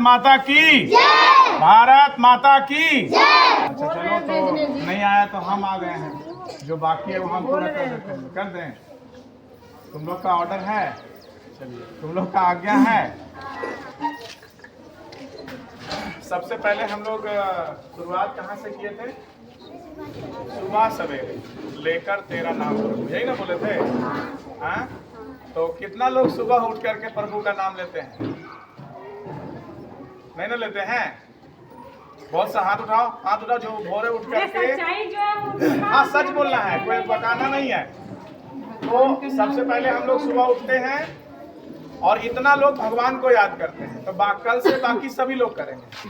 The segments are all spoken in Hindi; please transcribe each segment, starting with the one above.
माता की जय। भारत माता की जय। अच्छा चलो, तो नहीं आया तो हम आ गए हैं, जो बाकी है वो हम पूरा कर देते हैं, कर दें। तुम लोग का ऑर्डर है, चलिए तुम लोग का आज्ञा है। सबसे पहले हम लोग शुरुआत कहाँ से किए थे? सुबह सवेरे लेकर तेरा नाम प्रभु, यही ना बोले थे? हाँ, तो कितना लोग सुबह उठ करके प्रभु का नाम लेते हैं? नहीं ना लेते हैं? बहुत सा हाथ उठाओ, हाथ उठाओ जो भोरे उठ करके, हाँ सच बोलना है, कोई बताना नहीं है। तो सबसे पहले हम लोग सुबह उठते हैं और इतना लोग भगवान को याद करते हैं, तो कल से बाकी सभी लोग करेंगे,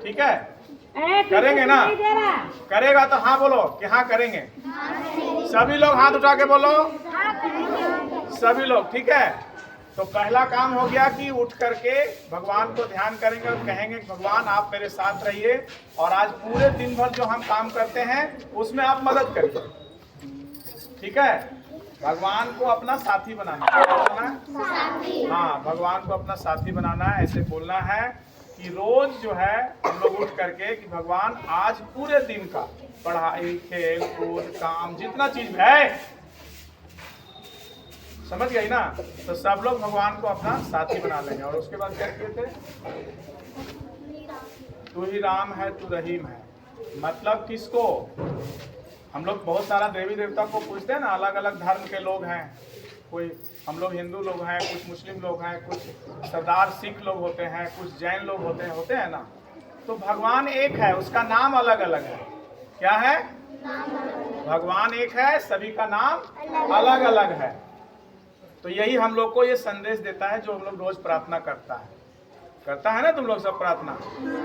ठीक है? करेंगे ना? करेगा तो हाँ बोलो कि हाँ करेंगे। सभी लोग हाथ उठा के बोलो, सभी लोग, ठीक है? तो पहला काम हो गया कि उठ करके भगवान को ध्यान करेंगे और कहेंगे भगवान आप मेरे साथ रहिए, और आज पूरे दिन भर जो हम काम करते हैं उसमें आप मदद करिए, ठीक है? भगवान को अपना साथी बनाना है। हाँ, भगवान को अपना साथी बनाना है, ऐसे बोलना है कि रोज जो है हम लोग उठ करके कि भगवान आज पूरे दिन का पढ़ाई, खेल कूद, काम, जितना चीज है, समझ गई ना? तो सब लोग भगवान को अपना साथी बना लेंगे। और उसके बाद क्या किए थे? तू ही राम है, तू रहीम है। मतलब किसको? हम लोग बहुत सारा देवी देवता को पूछते हैं ना, अलग अलग धर्म के लोग हैं, कोई हम लोग हिंदू लोग हैं, कुछ मुस्लिम लोग हैं, कुछ सरदार सिख लोग होते हैं, कुछ जैन लोग होते हैं ना। तो भगवान एक है, उसका नाम अलग अलग है। क्या है? भगवान एक है, सभी का नाम अलग अलग है। तो यही हम लोग को ये संदेश देता है जो हम लोग रोज प्रार्थना करता है ना, तुम लोग सब प्रार्थना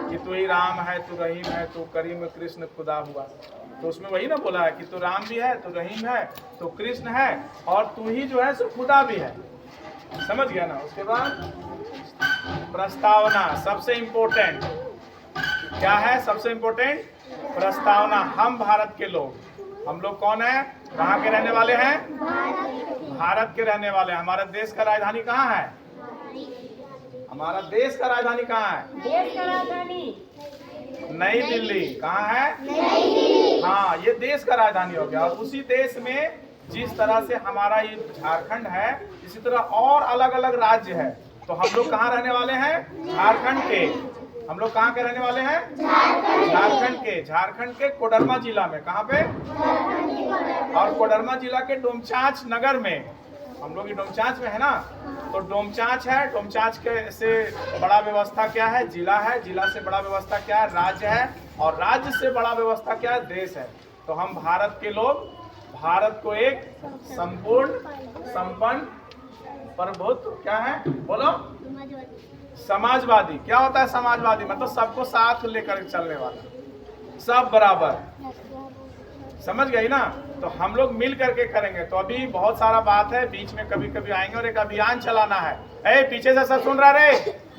कि तू ही राम है, तू रहीम है, तू करीम कृष्ण खुदा हुआ। तो उसमें वही ना बोला है कि तू राम भी है, तू रहीम है, तू कृष्ण है, और तू ही जो है सो खुदा भी है। समझ गया ना? उसके बाद प्रस्तावना, सबसे इंपॉर्टेंट क्या है? सबसे इंपॉर्टेंट प्रस्तावना। हम भारत के लोग, हम लोग कौन है? कहाँ के रहने वाले हैं? भारत के रहने वाले। हमारे देश का राजधानी कहाँ है? हमारा देश का राजधानी कहाँ है? देश का राजधानी नई दिल्ली। कहाँ है? नई दिल्ली। हाँ, ये देश का राजधानी हो गया। और उसी देश में जिस तरह से हमारा ये झारखंड है, इसी तरह और अलग अलग राज्य है। तो हम लोग कहाँ रहने वाले हैं? झारखंड के। हम लोग कहाँ के रहने वाले हैं? झारखंड के। झारखंड के कोडरमा जिला में। कहाँ पे? और कोडरमा जिला के डोमचांच नगर में। हम लोग डोमचांच में है ना, तो डोमचांच है। डोमचांच के से बड़ा व्यवस्था क्या है? जिला है। जिला से बड़ा व्यवस्था क्या है? राज्य है। और राज्य से बड़ा व्यवस्था क्या है? देश है। तो हम भारत के लोग भारत को एक संपूर्ण, संपन्न, प्रभुत्व, क्या है बोलो? समाजवादी। क्या होता है समाजवादी? मतलब सबको साथ लेकर चलने वाला, सब बराबर। समझ गई ना? तो हम लोग मिल करके करेंगे। तो अभी बहुत सारा बात है, बीच में कभी कभी आएंगे और एक अभियान चलाना है। पीछे से सब सुन रहा रे?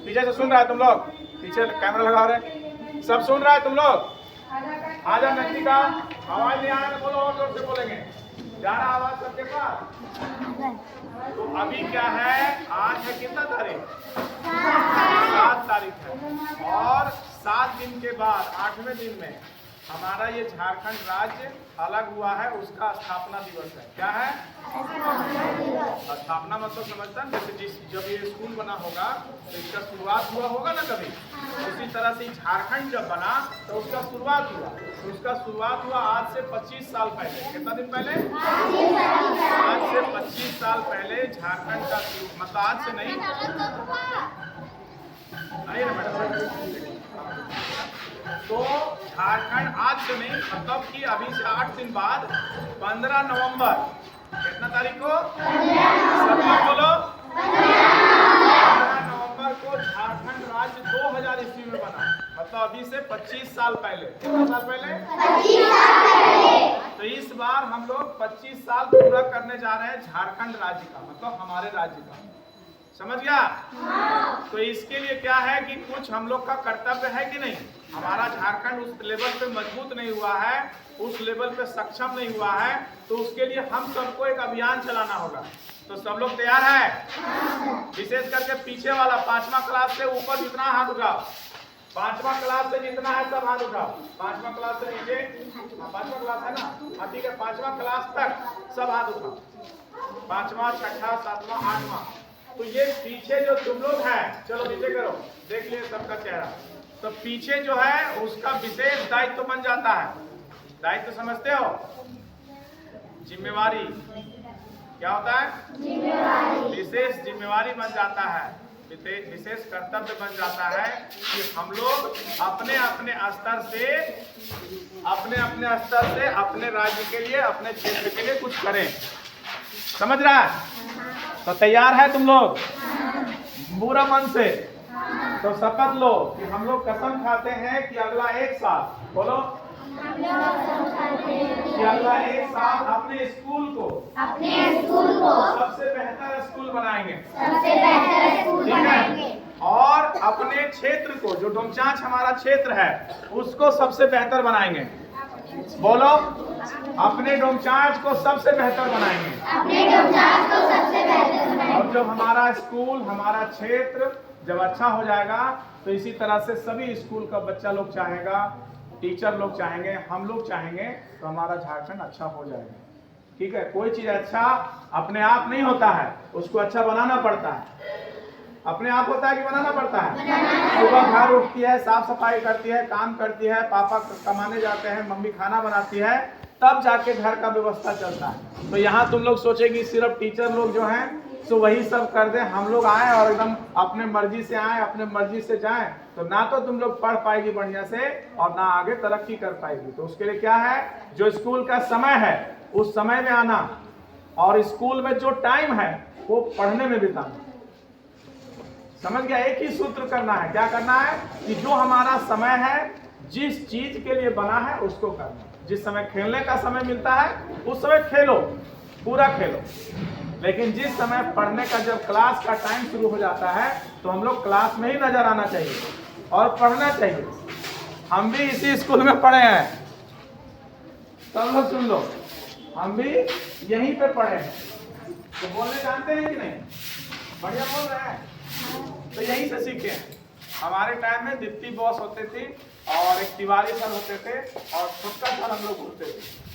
पीछे से सुन रहा है तुम लोग? पीछे कैमरा लगा रहे, सब सुन रहा है तुम लोग? आजा नकली का आवाज नहीं आया तो बोलो, और जोर से बोलेंगे। जा रहा आवाज सबके पास? तो अभी क्या है? आज है कितना तारीख? 7 तारीख है। और 7 दिन के बाद 8वें दिन में हमारा ये झारखंड राज्य अलग हुआ है, उसका स्थापना दिवस है। क्या है? स्थापना मतलब समझता है, जैसे जब ये स्कूल बना होगा तो इसका शुरुआत हुआ होगा ना कभी, उसी तरह से झारखंड जब बना तो उसका शुरुआत हुआ। तो उसका शुरुआत हुआ आज से 25 साल पहले। कितना दिन पहले? आज से 25 साल पहले झारखंड का, मतलब आज से नहीं, आइए ना मैडम। तो झारखंड आज से नहीं, मतलब कि अभी से 8 दिन बाद 15 नवंबर, कितना तारीख को? सब लोग बोलो। 15 नवंबर को झारखंड राज्य 2000 ईस्वी में बना। मतलब अभी से 25 साल पहले। कितना साल पहले? 25 साल पहले। तो इस बार हम लोग 25 साल पूरा करने जा रहे हैं झारखंड राज्य का, मतलब हमारे राज्य का। समझ गया? तो इसके लिए क्या है कि कुछ हम लोग का कर्तव्य है कि नहीं? हमारा झारखंड उस लेवल पे मजबूत नहीं हुआ है, उस लेवल पे सक्षम नहीं हुआ है, तो उसके लिए हम सबको एक अभियान चलाना होगा। तो सब लोग तैयार है? विशेष करके पीछे वाला 5वां क्लास से ऊपर जितना हाथ उठाओ, 5वां क्लास से जितना है सब हाथ उठाओ। 5वां क्लास से नीचे, 5वां क्लास है ना, ठीक है, 5वां क्लास तक सब हाथ उठाओ। 5वां, 6वां, 7वां, 8वां। तो ये पीछे जो तुम लोग हैं, चलो नीचे करो, देख लिए सबका चेहरा। तो पीछे जो है उसका विशेष दायित्व बन जाता है। दायित्व समझते हो? जिम्मेवारी क्या होता है? जिम्मेवारी। विशेष जिम्मेवारी बन जाता है, विशेष कर्तव्य बन जाता है कि हम लोग अपने अपने स्तर से अपने राज्य के लिए, अपने क्षेत्र के लिए कुछ करें। समझ रहा है? तो तैयार है तुम लोग पूरा मन से? तो शपथ लो कि हम लोग कसम खाते हैं कि अगला एक साल, बोलो, कि अगला एक साल अपने स्कूल को सबसे बेहतर स्कूल बनाएंगे। ठीक है? और अपने क्षेत्र को, जो डोमचांच हमारा क्षेत्र है, उसको सबसे बेहतर बनाएंगे। बोलो, अपने डोमचांच को सबसे बेहतर बनाएंगे। और जब हमारा स्कूल, हमारा क्षेत्र जब अच्छा हो जाएगा, तो इसी तरह से सभी स्कूल का बच्चा लोग चाहेगा, टीचर लोग चाहेंगे, हम लोग चाहेंगे, तो हमारा झारखंड अच्छा हो जाएगा। ठीक है? कोई चीज अच्छा अपने आप नहीं होता है, उसको अच्छा बनाना पड़ता है। अपने आप होता है कि बनाना पड़ता है? सुबह घर उठती है, साफ सफाई करती है, काम करती है, पापा कमाने जाते हैं, मम्मी खाना बनाती है, तब जाके घर का व्यवस्था चलता है। तो यहाँ तुम लोग सोचेगी सिर्फ टीचर लोग जो हैं तो वही सब कर दें, हम लोग आए और एकदम अपने मर्जी से आए, अपने मर्जी से जाएं, तो ना तो तुम लोग पढ़ पाएगी बढ़िया से और ना आगे तरक्की कर पाएगी। तो उसके लिए क्या है, जो स्कूल का समय है उस समय में आना, और स्कूल में जो टाइम है वो पढ़ने में बिताना। समझ गया? एक ही सूत्र करना है। क्या करना है कि जो हमारा समय है, जिस चीज के लिए बना है उसको करना। जिस समय खेलने का समय मिलता है उस समय खेलो, पूरा खेलो, लेकिन जिस समय पढ़ने का, जब क्लास का टाइम शुरू हो जाता है, तो हम लोग क्लास में ही नजर आना चाहिए और पढ़ना चाहिए। हम भी इसी स्कूल में पढ़े हैं, सब लोग सुन लो, हम भी यहीं पे पढ़े हैं। तो बोलने जानते हैं कि नहीं? बढ़िया बोल रहे हैं? तो यहीं से सीखे हैं। हमारे टाइम में दीप्ति बॉस होते थे और एक तिवारी सर होते थे और छुटका सर हम लोग होते थे।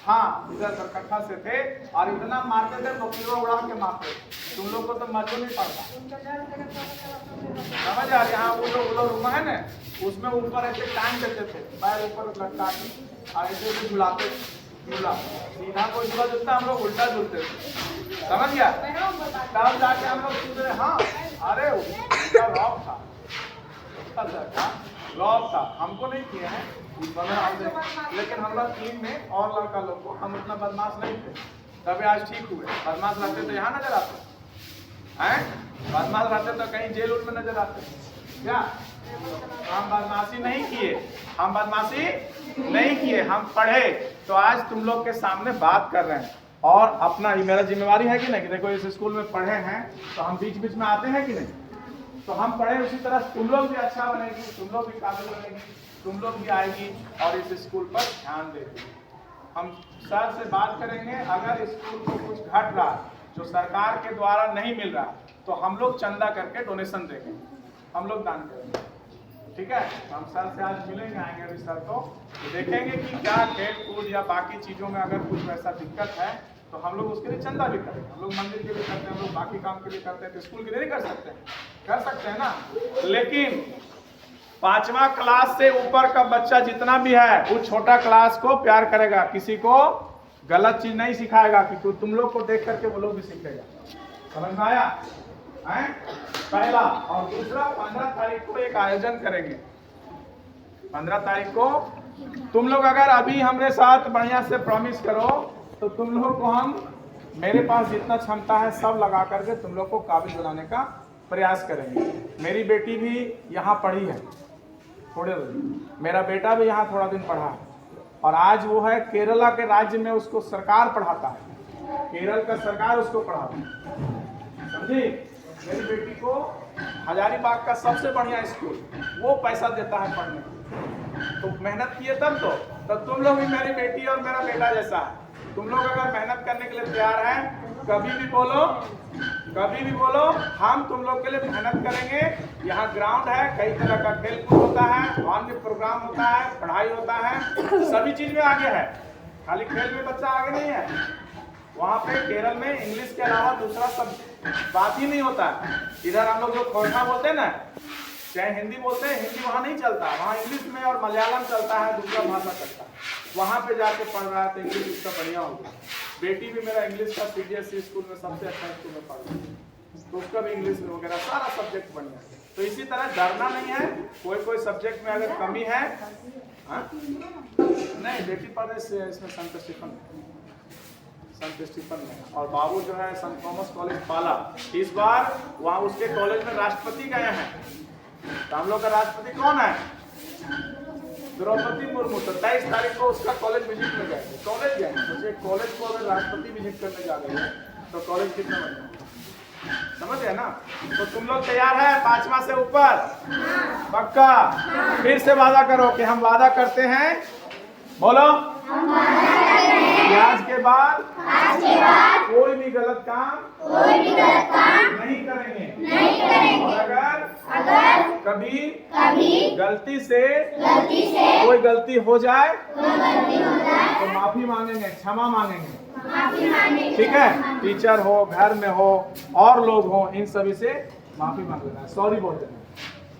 हाँ, इधर बरकट्ठा से थे और इतना मारते थे, बकरियों उड़ा के मारते। तुम लोग को तो मजो नहीं पड़ता, समझ आ रही? यहाँ वो लोग रूम है ना, उसमें ऊपर ऐसे टांग देते थे, पैर ऊपर लटका के और ऐसे झुलाते, झूला सीधा कोई झूला झूलता, हम लोग उल्टा झूलते थे। समझ गया? तब जाके हम लोग सुन रहे, हाँ, अरे उसका रॉक था, लॉक था, हमको नहीं किए हैं, लेकिन हम लोग टीम में और लड़का लोग को, हम उतना बदमाश नहीं थे, तभी आज ठीक हुए। बदमाश रहते तो यहाँ नजर आते हैं, बदमाश रहते तो कहीं जेल उल में नजर आते क्या? हम बदमाशी नहीं किए, हम बदमाशी नहीं किए, हम पढ़े, तो आज तुम लोग के सामने बात कर रहे हैं। और अपना ही मेरा जिम्मेवारी है कि नहीं, कि देखो इस स्कूल में पढ़े हैं तो हम बीच बीच में आते हैं कि नहीं, तो हम पढ़े, उसी तरह तुम लोग भी अच्छा बनेगी, तुम लोग भी काबिल बनेगी, तुम लोग भी आएगी और इस स्कूल पर ध्यान देगी। हम सर से बात करेंगे, अगर स्कूल को कुछ घट रहा जो सरकार के द्वारा नहीं मिल रहा, तो हम लोग चंदा करके डोनेशन देंगे, हम लोग दान करेंगे। ठीक है? हम सर से आज मिलेंगे, आएंगे अभी सर तो देखेंगे कि क्या खेल कूद या बाकी चीज़ों में अगर कुछ वैसा दिक्कत है तो हम लोग उसके लिए चंदा भी करेंगे। हम लोग मंदिर के लिए करते हैं, हम लोग बाकी काम के लिए करते हैं, तो स्कूल के लिए नहीं कर सकते हैं? कर सकते हैं ना। लेकिन 5वां क्लास से ऊपर का बच्चा जितना भी है वो छोटा क्लास को प्यार करेगा, किसी को गलत चीज नहीं सिखाएगा, कि तुम लोग को देख करके वो लोग भी सीखेगा। समझ में आया? पहला। और दूसरा, 15 तारीख को एक आयोजन करेंगे। 15 तारीख को तुम लोग अगर अभी हमारे साथ बढ़िया से प्रॉमिस करो तो तुम लोग को हम, मेरे पास जितना क्षमता है सब लगा करके तुम लोग को काबिल बनाने का प्रयास करेंगे। मेरी बेटी भी यहाँ पढ़ी है थोड़े दिन, मेरा बेटा भी यहाँ थोड़ा दिन पढ़ा है, और आज वो है केरला के राज्य में, उसको सरकार पढ़ाता है, केरल का सरकार उसको पढ़ाता है। समझी? मेरी बेटी को हजारीबाग का सबसे बढ़िया स्कूल, वो पैसा देता है पढ़ने को। तो मेहनत किए तब तुम लोग भी मेरी बेटी और मेरा बेटा जैसा है। तुम लोग अगर मेहनत करने के लिए तैयार हैं, कभी भी बोलो हम तुम लोग के लिए मेहनत करेंगे। यहाँ ग्राउंड है, कई तरह का खेल कूद होता है, अन्य प्रोग्राम होता है, पढ़ाई होता है, सभी चीज में आगे है। खाली खेल में बच्चा आगे नहीं है। वहाँ पे केरल में इंग्लिश के अलावा दूसरा सब बात ही नहीं होता है। इधर हम लोग जो खोरखा बोलते हैं ना, चाहे हिंदी बोलते हैं, हिंदी वहाँ नहीं चलता, वहाँ इंग्लिश में और मलयालम चलता है, दूसरा भाषा चलता है। वहाँ पे जाके पढ़ रहा है तो इंग्लिश उसका बढ़िया होगा। बेटी भी मेरा इंग्लिश का CBSE स्कूल में सबसे अच्छा स्कूल में पढ़ रही है, तो उसका भी इंग्लिश वगैरह सारा सब्जेक्ट बढ़िया है। तो इसी तरह डरना नहीं है। कोई सब्जेक्ट में अगर कमी है, नहीं बेटी पढ़ रही है इसमें संत स्टीफन में, और बाबू जो है संत थॉमस कॉलेज पाला। इस बार वहाँ उसके कॉलेज में राष्ट्रपति गए हैं। तो हम लोग का राष्ट्रपति कौन है? द्रौपदी मुर्मू। तो 23 तारीख को उसका कॉलेज विजिट में गए, कॉलेज गए। मुझे कॉलेज को अगर राष्ट्रपति विजिट करने जा रहे हैं तो कॉलेज कितना बढ़िया, समझ गए ना? तो तुम लोग तैयार है 5वां से ऊपर? पक्का? फिर से वादा करो कि हम वादा करते हैं। बोलो, आज के बाद कोई भी गलत काम नहीं करेंगे। और अगर कभी गलती से कोई गलती हो जाए तो माफी मांगेंगे, क्षमा मांगेंगे। ठीक है? टीचर हो, घर में हो, और लोग हो, इन सभी से माफी मांग लेना, सॉरी बोल देना,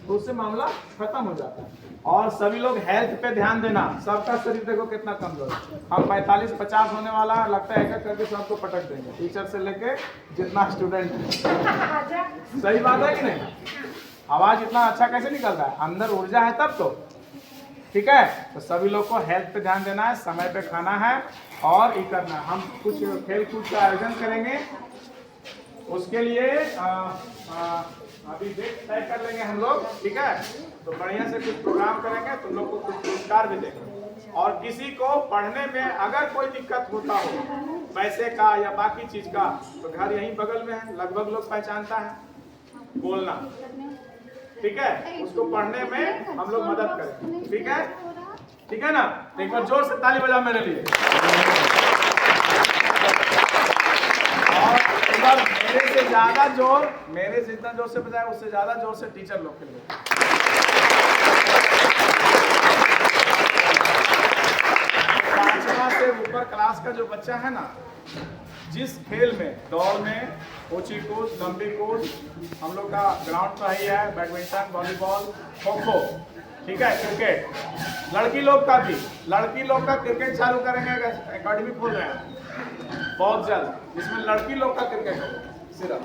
तो उससे मामला खत्म हो जाता है। और सभी लोग हेल्थ पे ध्यान देना। सबका शरीर देखो कितना कमजोर है। हम 45-50 होने वाला है, लगता है एक करके सबको पटक देंगे, टीचर से लेके जितना स्टूडेंट है। सही बात है कि नहीं? आवाज इतना अच्छा कैसे निकलता है? अंदर ऊर्जा है तब तो। ठीक है? तो सभी लोग को हेल्थ पे ध्यान देना है, समय पे खाना है और ये करना है। हम कुछ खेल कूद का आयोजन करेंगे, उसके लिए अभी डेट तय कर लेंगे हम लोग। ठीक है? तो बढ़िया से कुछ प्रोग्राम करेंगे, तुम लोग को कुछ पुरस्कार भी देंगे। और किसी को पढ़ने में अगर कोई दिक्कत होता हो, पैसे का या बाकी चीज का, तो घर यहीं बगल में है, लगभग लोग पहचानता है, बोलना। ठीक है? उसको पढ़ने में हम लोग मदद करें। ठीक है? ठीक है ना? एक बार जोर से ताली बजाओ मेरे लिए। और एक बार मेरे से जितना जोर से बजाए उससे ज्यादा जोर से टीचर लोग के लिए। 5वां से ऊपर क्लास का जो बच्चा है ना, जिस खेल में, दौड़ में, ऊंची कूद, लंबी कूद, हम लोग का ग्राउंड तो ही है, बैडमिंटन, वॉलीबॉल, खो-खो, ठीक है, क्रिकेट। लड़की लोग का क्रिकेट चालू करेंगे, एकेडमी खोल रहे हैं बहुत जल्द, जिसमें लड़की लोग का क्रिकेट होगा सिर्फ।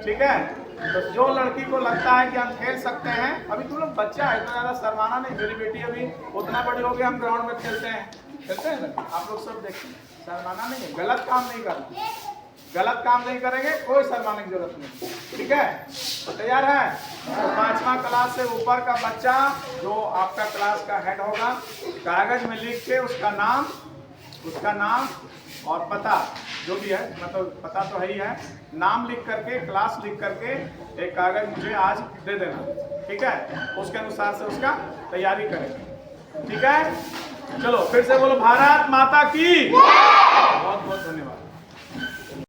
ठीक है? तो जो लड़की को लगता है कि हम खेल सकते हैं, अभी तुम लोग बच्चा है, इतना ज्यादा शर्माना नहीं। मेरी बेटी अभी उतना बड़ी हो गई, हम ग्राउंड में खेलते हैं ना, आप लोग सब देखते हैं, शर्माना नहीं है। गलत काम नहीं करना, गलत काम नहीं करेंगे, कोई शर्माने की जरूरत नहीं। ठीक है? तो तैयार है? तो 5वां क्लास से ऊपर का बच्चा जो आपका क्लास का हेड होगा, कागज में लिख के उसका नाम और पता जो भी है, मतलब पता तो है ही है, नाम लिख करके, क्लास लिख करके एक कागज मुझे आज दे देना। ठीक है? उसके अनुसार से उसका तैयारी करेंगे। ठीक है? चलो फिर से बोलो, भारत माता की। बहुत बहुत धन्यवाद।